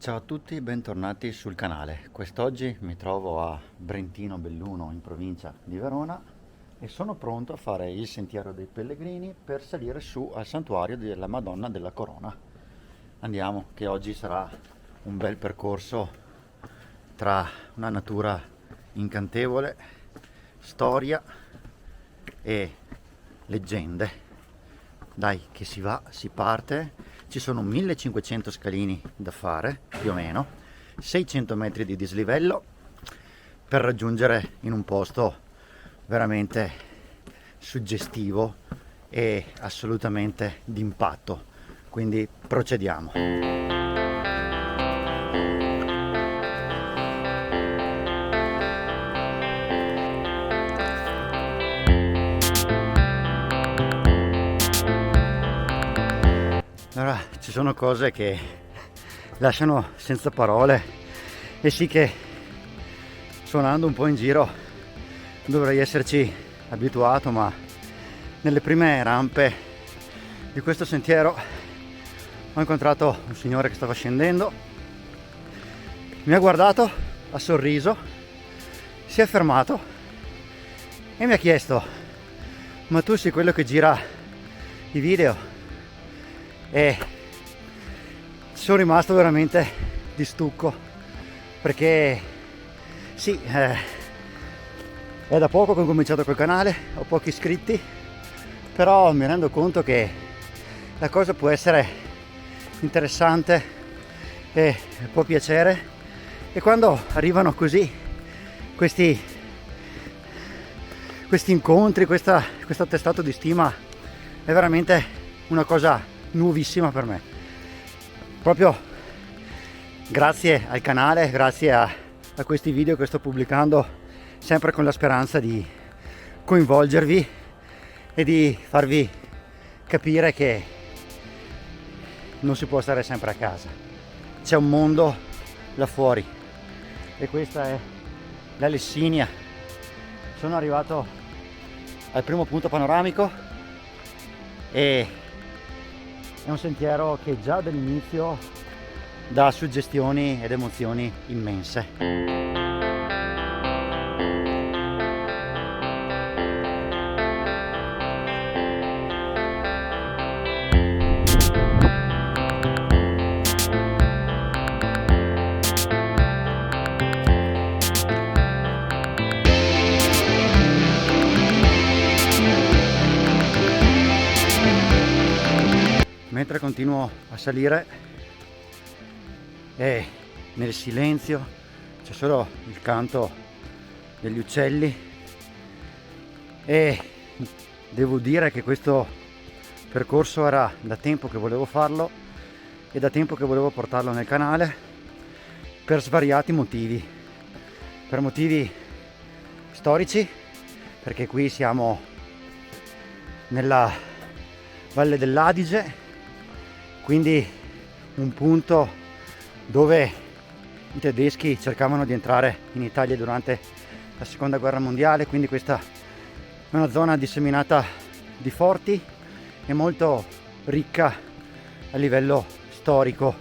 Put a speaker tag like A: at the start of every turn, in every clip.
A: Ciao a tutti, bentornati sul canale. Quest'oggi mi trovo a Brentino Belluno in provincia di Verona e sono pronto a fare il Sentiero dei Pellegrini per salire su al santuario della Madonna della Corona. Andiamo, che oggi sarà un bel percorso tra una natura incantevole, storia e leggende. Dai, che si va, si parte. Ci sono 1500 scalini da fare, più o meno, 600 metri di dislivello per raggiungere in un posto veramente suggestivo e assolutamente d'impatto. Quindi procediamo. Allora, ci sono cose che lasciano senza parole e sì che suonando un po' in giro dovrei esserci abituato, ma nelle prime rampe di questo sentiero ho incontrato un signore che stava scendendo, mi ha guardato, ha sorriso, si è fermato e mi ha chiesto: ma tu sei quello che gira i video? E sono rimasto veramente di stucco perché sì, è da poco che ho cominciato col canale, ho pochi iscritti, però mi rendo conto che la cosa può essere interessante e può piacere, e quando arrivano così questi incontri, questo attestato di stima, è veramente una cosa nuovissima per me. Proprio grazie al canale, grazie a questi video che sto pubblicando, sempre con la speranza di coinvolgervi e di farvi capire che non si può stare sempre a casa, c'è un mondo là fuori e questa è la Lessinia. Sono arrivato al primo punto panoramico e è un sentiero che già dall'inizio dà suggestioni ed emozioni immense. Mentre continuo a salire e nel silenzio c'è solo il canto degli uccelli, e devo dire che questo percorso era da tempo che volevo farlo e da tempo che volevo portarlo nel canale per svariati motivi. Per motivi storici, perché qui siamo nella Valle dell'Adige, quindi un punto dove i tedeschi cercavano di entrare in Italia durante la seconda guerra mondiale, quindi questa è una zona disseminata di forti e molto ricca a livello storico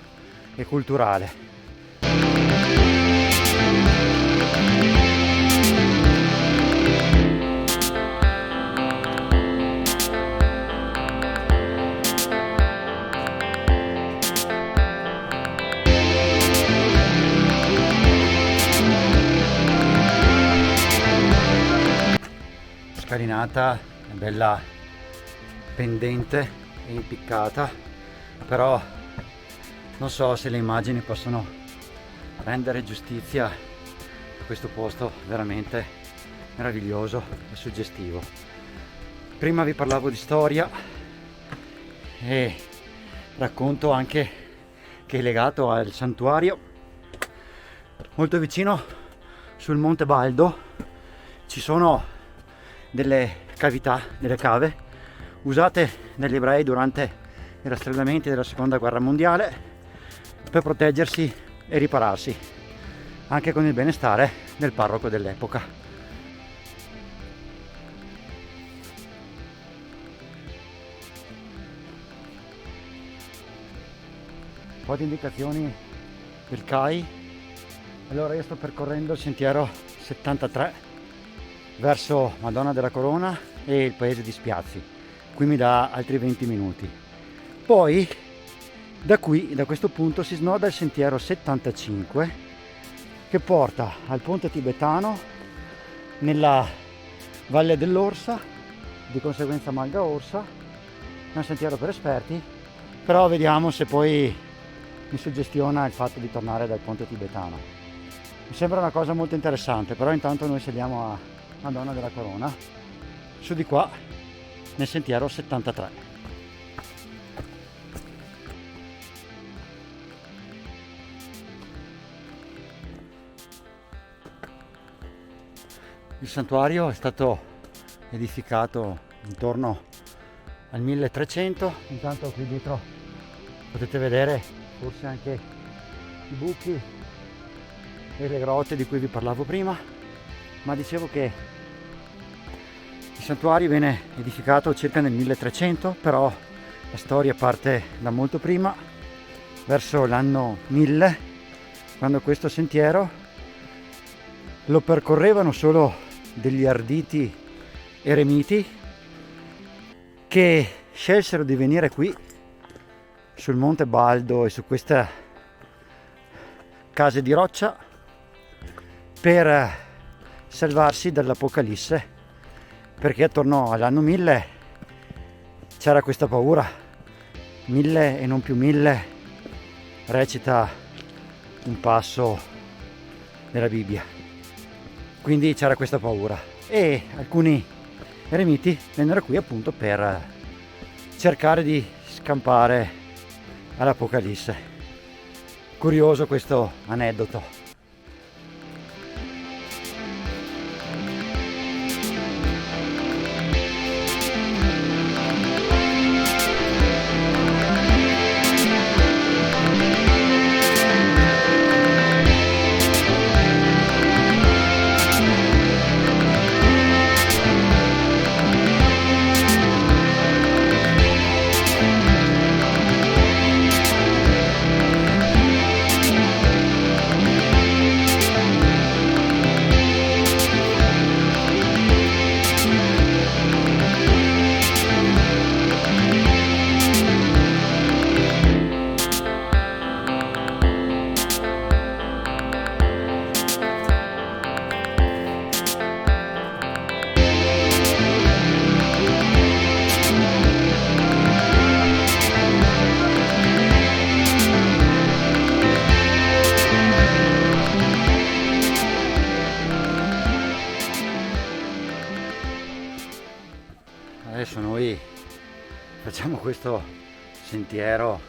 A: e culturale. Scalinata è bella pendente e impiccata, però non so se le immagini possono rendere giustizia a questo posto veramente meraviglioso e suggestivo. Prima vi parlavo di storia e racconto anche che è legato al santuario molto vicino sul Monte Baldo ci sono delle cavità, delle cave usate dagli ebrei durante i rastrellamenti della seconda guerra mondiale per proteggersi e ripararsi, anche con il benestare del parroco dell'epoca. Un po' di indicazioni del CAI. Allora io sto percorrendo il sentiero 73 verso Madonna della Corona e il paese di Spiazzi. Qui mi dà altri 20 minuti. Poi da questo punto si snoda il sentiero 75 che porta al ponte tibetano nella Valle dell'Orsa, di conseguenza Malga Orsa. È un sentiero per esperti, però vediamo se poi mi suggestiona il fatto di tornare dal ponte tibetano. Mi sembra una cosa molto interessante, però intanto noi saliamo a Madonna della Corona, su di qua, nel sentiero 73. Il santuario è stato edificato intorno al 1300, intanto qui dietro potete vedere forse anche i buchi e le grotte di cui vi parlavo prima, ma dicevo che il santuario viene edificato circa nel 1300, però la storia parte da molto prima, verso l'anno 1000, quando questo sentiero lo percorrevano solo degli arditi eremiti che scelsero di venire qui sul Monte Baldo e su queste case di roccia per salvarsi dall'Apocalisse, perché attorno all'anno 1000 c'era questa paura. 1000 e non più 1000 recita un passo della Bibbia. Quindi c'era questa paura e alcuni eremiti vennero qui appunto per cercare di scampare all'Apocalisse. Curioso questo aneddoto. Adesso noi facciamo questo sentiero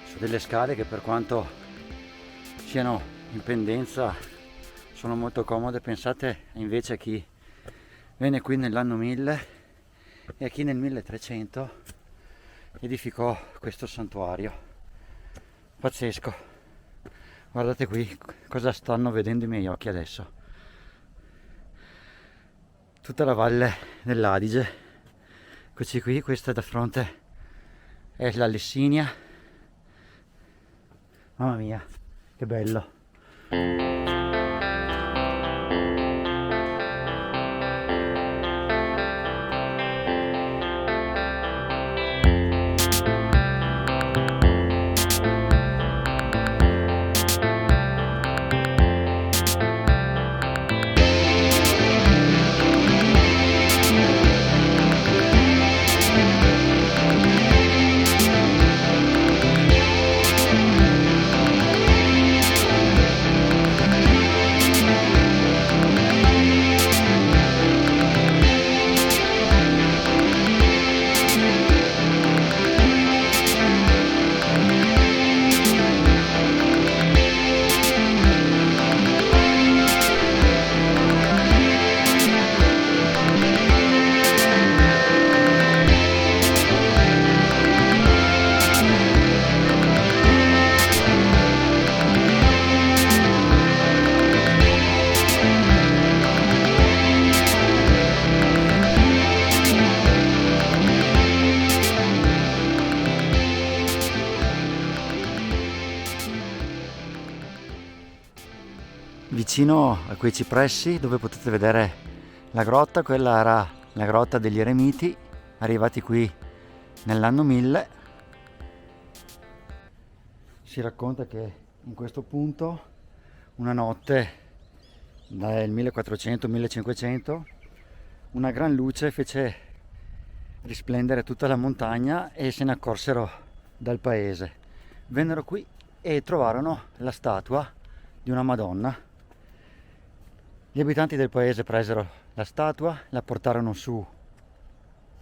A: su delle scale che, per quanto siano in pendenza, sono molto comode. Pensate invece a chi venne qui nell'anno 1000 e a chi nel 1300 edificò questo santuario. Pazzesco. Guardate qui cosa stanno vedendo i miei occhi adesso. Tutta la valle dell'Adige. Eccoci qui, questa da fronte è la Lessinia. Mamma mia, che bello! vicino a quei cipressi dove potete vedere la grotta. Quella era la grotta degli Eremiti, arrivati qui nell'anno 1000. Si racconta che in questo punto una notte nel 1400-1500 una gran luce fece risplendere tutta la montagna e se ne accorsero dal paese. Vennero qui e trovarono la statua di una Madonna. Gli abitanti del paese presero la statua, la portarono su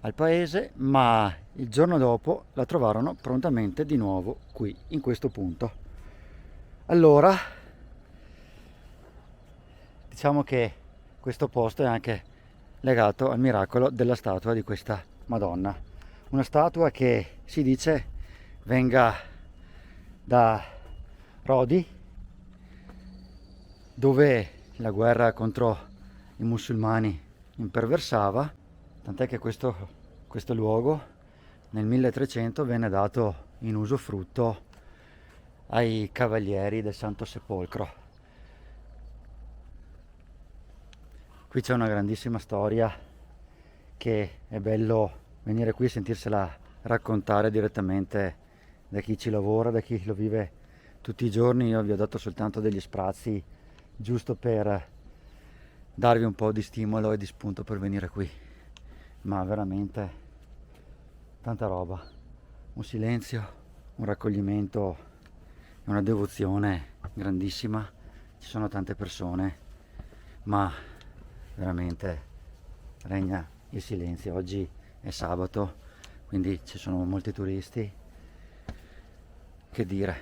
A: al paese, ma il giorno dopo la trovarono prontamente di nuovo qui, in questo punto. Allora, diciamo che questo posto è anche legato al miracolo della statua di questa Madonna. Una statua che si dice venga da Rodi, dove la guerra contro i musulmani imperversava, tant'è che questo luogo nel 1300 venne dato in usufrutto ai cavalieri del Santo Sepolcro. Qui c'è una grandissima storia che è bello venire qui e sentirsela raccontare direttamente da chi ci lavora, da chi lo vive tutti i giorni. Io vi ho dato soltanto degli sprazzi giusto per darvi un po' di stimolo e di spunto per venire qui, ma veramente tanta roba, un silenzio, un raccoglimento, una devozione grandissima. Ci sono tante persone, ma veramente regna il silenzio. Oggi è sabato, quindi ci sono molti turisti. Che dire,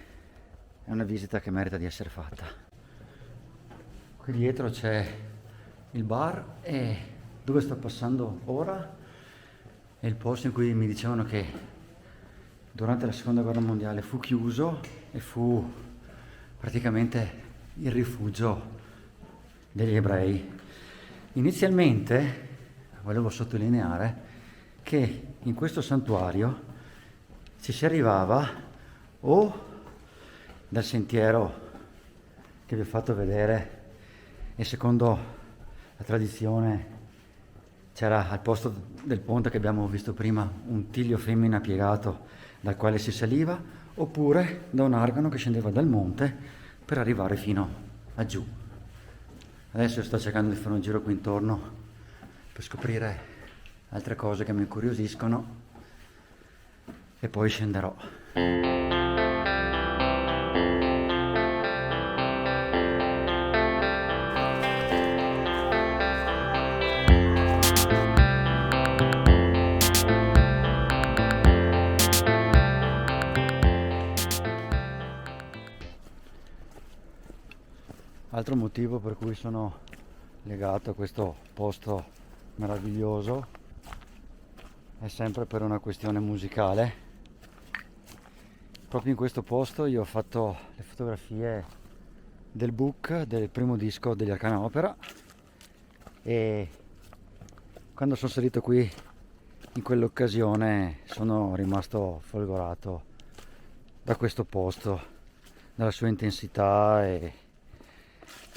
A: è una visita che merita di essere fatta. Qui dietro c'è il bar e dove sto passando ora è il posto in cui mi dicevano che durante la seconda guerra mondiale fu chiuso e fu praticamente il rifugio degli ebrei. Inizialmente volevo sottolineare che in questo santuario ci si arrivava o dal sentiero che vi ho fatto vedere, e secondo la tradizione c'era al posto del ponte che abbiamo visto prima un tiglio femmina piegato dal quale si saliva, oppure da un argano che scendeva dal monte per arrivare fino a giù. Adesso sto cercando di fare un giro qui intorno per scoprire altre cose che mi incuriosiscono e poi scenderò. Altro motivo per cui sono legato a questo posto meraviglioso è sempre per una questione musicale. Proprio in questo posto io ho fatto le fotografie del book del primo disco degli Arcana Opera, e quando sono salito qui in quell'occasione sono rimasto folgorato da questo posto, dalla sua intensità e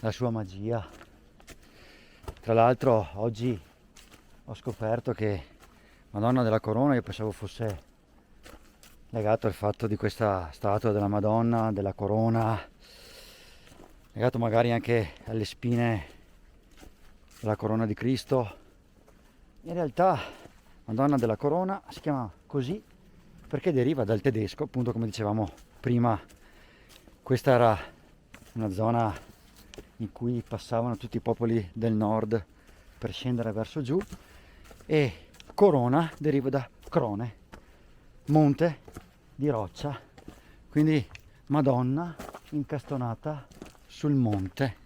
A: la sua magia. Tra l'altro oggi ho scoperto che Madonna della Corona io pensavo fosse legato al fatto di questa statua della Madonna della Corona, legato magari anche alle spine della corona di Cristo. In realtà Madonna della Corona si chiama così perché deriva dal tedesco, appunto come dicevamo prima. Questa era una zona in cui passavano tutti i popoli del nord per scendere verso giù, e corona deriva da crone, monte di roccia, quindi Madonna incastonata sul monte.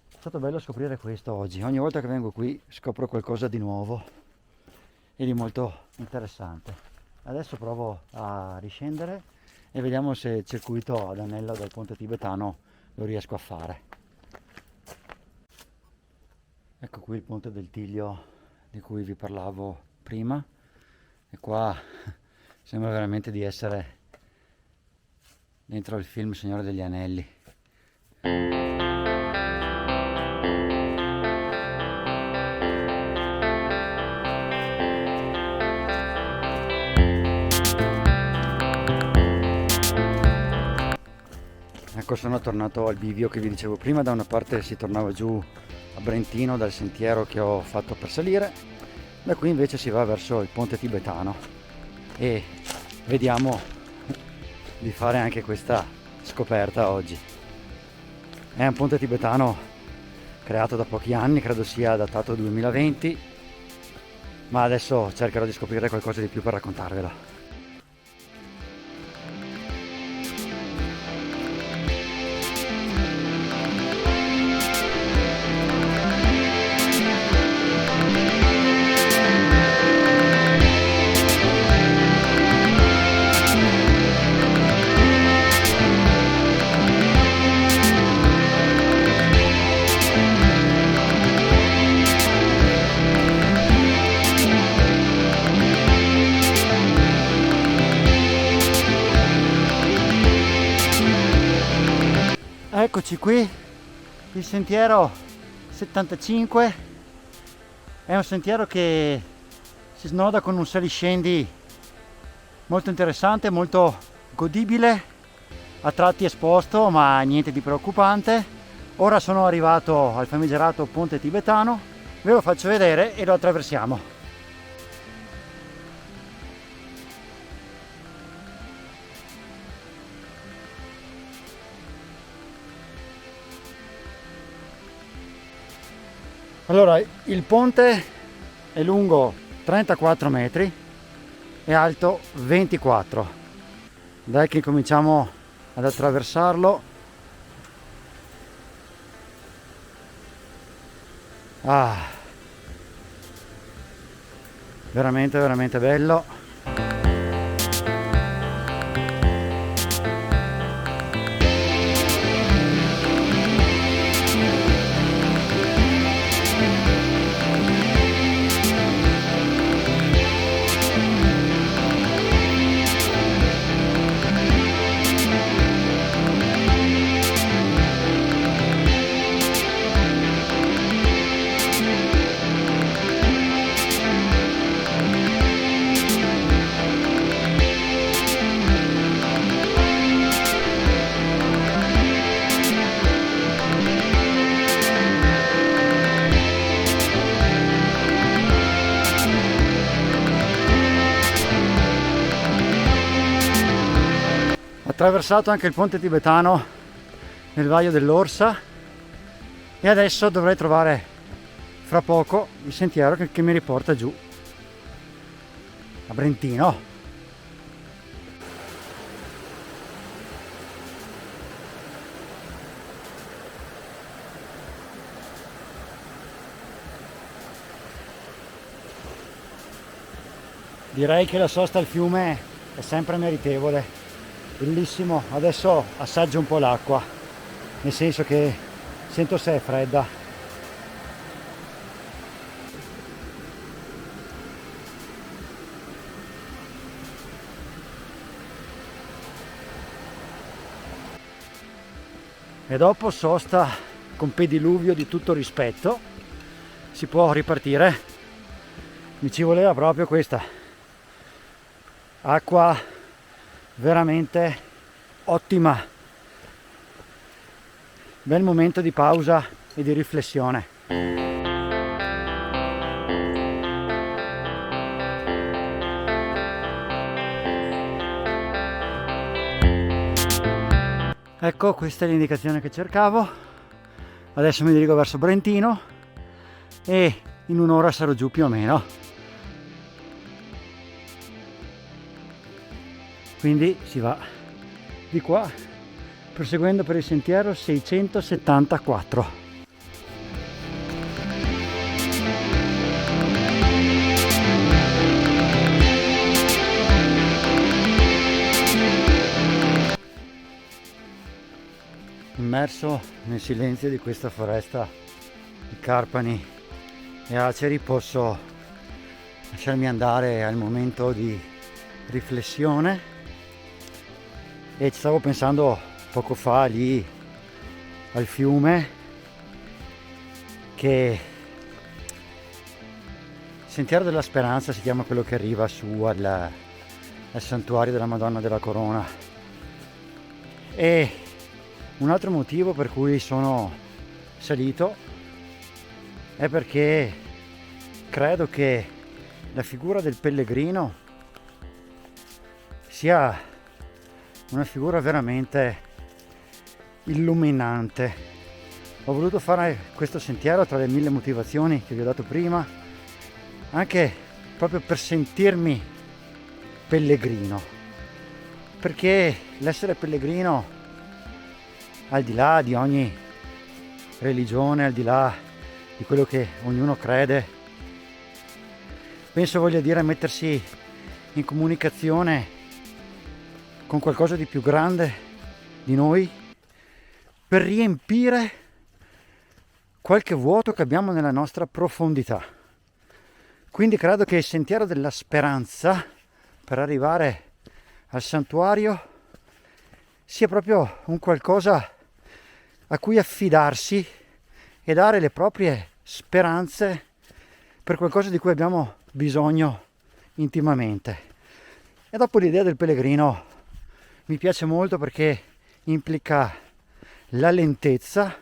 A: È stato bello scoprire questo oggi. Ogni volta che vengo qui scopro qualcosa di nuovo e di molto interessante. Adesso provo a riscendere e vediamo se il circuito ad anello del ponte tibetano lo riesco a fare. Ecco qui il ponte del Tiglio di cui vi parlavo prima, e qua sembra veramente di essere dentro il film Signore degli Anelli. Ecco, sono tornato al bivio che vi dicevo prima. Da una parte si tornava giù a Brentino dal sentiero che ho fatto per salire, da qui invece si va verso il ponte tibetano e vediamo di fare anche questa scoperta oggi. È un ponte tibetano creato da pochi anni, credo sia datato 2020, ma adesso cercherò di scoprire qualcosa di più per raccontarvelo. Eccoci qui, il sentiero 75 è un sentiero che si snoda con un saliscendi molto interessante, molto godibile, a tratti esposto ma niente di preoccupante. Ora sono arrivato al famigerato ponte tibetano, ve lo faccio vedere e lo attraversiamo. Allora, il ponte è lungo 34 metri e alto 24. Dai che cominciamo ad attraversarlo. Veramente veramente bello. Attraversato anche il ponte tibetano nel Valle dell'Orsa e adesso dovrei trovare fra poco il sentiero che mi riporta giù a Brentino. Direi che la sosta al fiume è sempre meritevole. Bellissimo, adesso assaggio un po' l'acqua, nel senso che sento se è fredda. E dopo sosta con pediluvio di tutto rispetto si può ripartire. Mi ci voleva proprio questa acqua veramente ottima, bel momento di pausa e di riflessione. Ecco, questa è l'indicazione che cercavo. Adesso mi dirigo verso Brentino e in un'ora sarò giù più o meno. Quindi si va di qua proseguendo per il sentiero 674. Immerso nel silenzio di questa foresta di carpani e aceri posso lasciarmi andare al momento di riflessione. E ci stavo pensando poco fa lì al fiume che Sentiero della Speranza si chiama quello che arriva su al santuario della Madonna della Corona, e Un altro motivo per cui sono salito è perché credo che la figura del pellegrino sia una figura veramente illuminante. Ho voluto fare questo sentiero tra le 1000 motivazioni che vi ho dato prima, anche proprio per sentirmi pellegrino, perché l'essere pellegrino, al di là di ogni religione, al di là di quello che ognuno crede, penso voglia dire mettersi in comunicazione con qualcosa di più grande di noi per riempire qualche vuoto che abbiamo nella nostra profondità. Quindi credo che il sentiero della speranza per arrivare al santuario sia proprio un qualcosa a cui affidarsi e dare le proprie speranze per qualcosa di cui abbiamo bisogno intimamente. E dopo l'idea del pellegrino mi piace molto perché implica la lentezza,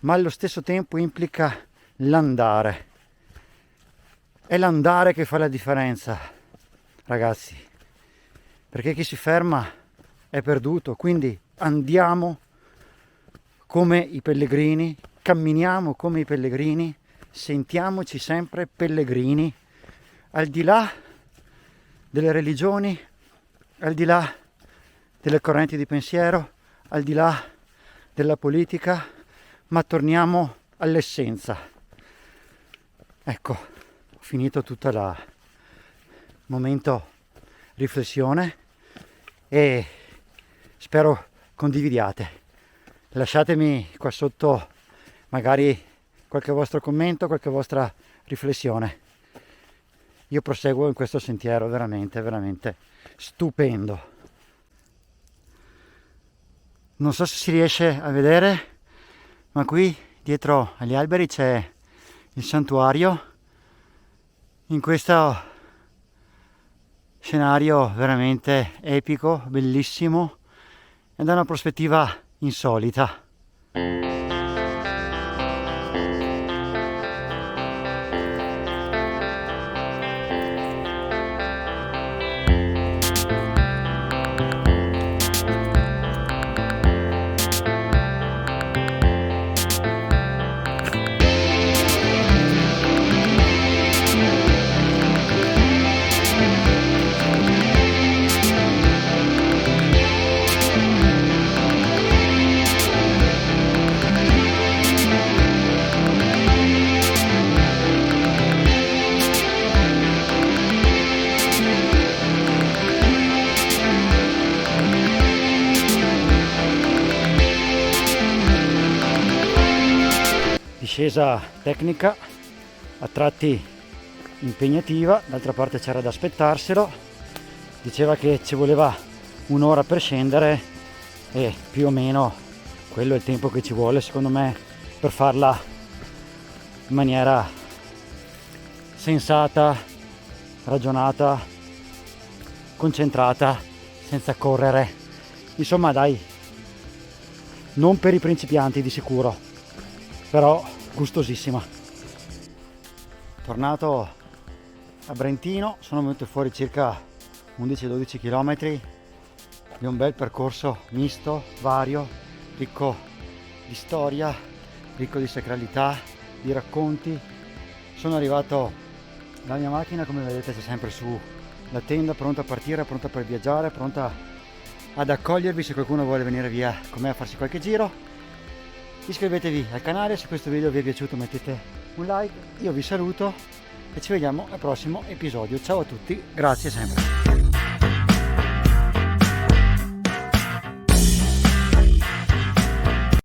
A: ma allo stesso tempo implica l'andare. È l'andare che fa la differenza, ragazzi, perché chi si ferma è perduto. Quindi andiamo come i pellegrini, camminiamo come i pellegrini, sentiamoci sempre pellegrini, al di là delle religioni, al di là delle correnti di pensiero, al di là della politica, ma torniamo all'essenza. Ecco, ho finito tutto il momento riflessione e spero condividiate. Lasciatemi qua sotto magari qualche vostro commento, qualche vostra riflessione. Io proseguo in questo sentiero veramente, veramente stupendo. Non so se si riesce a vedere, ma qui dietro agli alberi c'è il santuario, in questo scenario veramente epico, bellissimo e da una prospettiva insolita. Discesa tecnica, a tratti impegnativa, d'altra parte c'era da aspettarselo, diceva che ci voleva un'ora per scendere e più o meno quello è il tempo che ci vuole secondo me per farla in maniera sensata, ragionata, concentrata, senza correre, insomma dai, non per i principianti di sicuro, però gustosissima. Tornato a Brentino, sono venuto fuori circa 11-12 km di un bel percorso misto, vario, ricco di storia, ricco di sacralità, di racconti. Sono arrivato, la mia macchina come vedete c'è sempre su la tenda, pronta a partire, pronta per viaggiare, pronta ad accogliervi se qualcuno vuole venire via con me a farsi qualche giro. Iscrivetevi al canale, se questo video vi è piaciuto mettete un like, io vi saluto e ci vediamo al prossimo episodio. Ciao a tutti, grazie sempre.